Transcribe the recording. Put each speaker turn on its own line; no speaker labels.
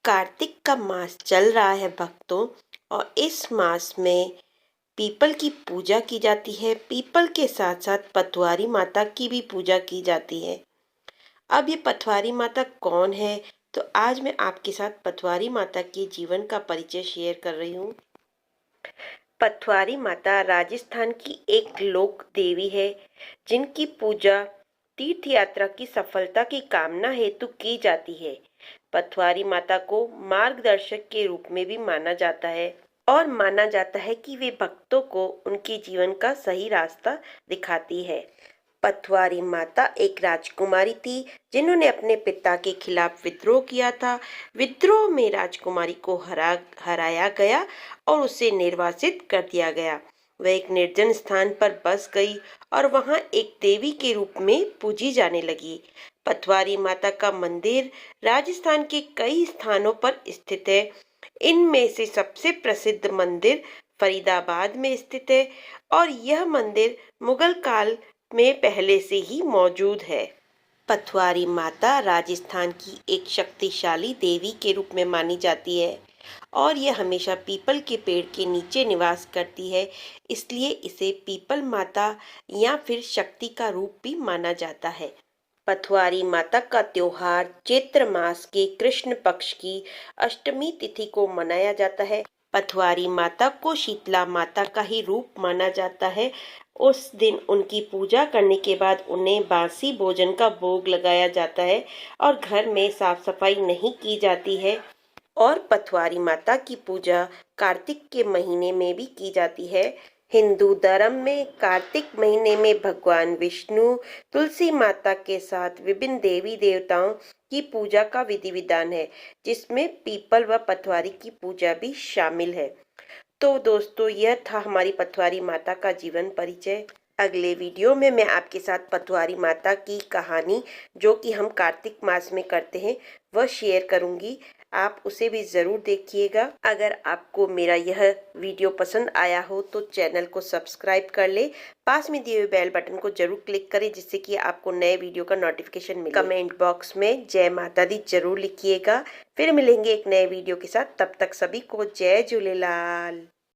कार्तिक का मास चल रहा है भक्तों। और इस मास में पीपल की पूजा की जाती है। पीपल के साथ साथ पथवारी माता की भी पूजा की जाती है। अब ये पथवारी माता कौन है, तो आज मैं आपके साथ पथवारी माता के जीवन का परिचय शेयर कर रही हूँ। पथवारी माता राजस्थान की एक लोक देवी है, जिनकी पूजा तीर्थ यात्रा की सफलता की कामना हेतु की जाती है। पथवारी माता को मार्गदर्शक के रूप में भी माना जाता है और माना जाता है कि वे भक्तों को उनके जीवन का सही रास्ता दिखाती है। पथवारी माता एक राजकुमारी थी, जिन्होंने अपने पिता के खिलाफ विद्रोह किया था। विद्रोह में राजकुमारी को हराया गया और उसे निर्वासित कर दिया गया। वह एक निर्जन स्थान पर बस गई और वहां एक देवी के रूप में पूजी जाने लगी। पथवारी माता का मंदिर राजस्थान के कई स्थानों पर स्थित है। इनमें से सबसे प्रसिद्ध मंदिर फरीदाबाद में स्थित है और यह मंदिर मुगल काल में पहले से ही मौजूद है। पथवारी माता राजस्थान की एक शक्तिशाली देवी के रूप में मानी जाती है और यह हमेशा पीपल के पेड़ के नीचे निवास करती है, इसलिए इसे पीपल माता या फिर शक्ति का रूप भी माना जाता है। पथवारी माता का त्योहार चैत्र मास के कृष्ण पक्ष की अष्टमी तिथि को मनाया जाता है। पथवारी माता को शीतला माता का ही रूप माना जाता है। उस दिन उनकी पूजा करने के बाद उन्हें बासी भोजन का भोग लगाया जाता है और घर में साफ सफाई नहीं की जाती है। और पथवारी माता की पूजा कार्तिक के महीने में भी की जाती है। हिंदू धर्म में कार्तिक महीने में भगवान विष्णु तुलसी माता के साथ विभिन्न देवी देवताओं की पूजा का विधि विधान है, जिसमें पीपल व पथवारी की पूजा भी शामिल है। तो दोस्तों, यह था हमारी पथवारी माता का जीवन परिचय। अगले वीडियो में मैं आपके साथ पथवारी माता की कहानी, जो कि हम कार्तिक मास में करते हैं, वह शेयर करूंगी। आप उसे भी ज़रूर देखिएगा। अगर आपको मेरा यह वीडियो पसंद आया हो तो चैनल को सब्सक्राइब कर ले। पास में दिए हुए बेल बटन को जरूर क्लिक करें, जिससे कि आपको नए वीडियो का नोटिफिकेशन मिले। कमेंट बॉक्स में जय माता दी जरूर लिखिएगा। फिर मिलेंगे एक नए वीडियो के साथ। तब तक सभी को जय झूलेलाल।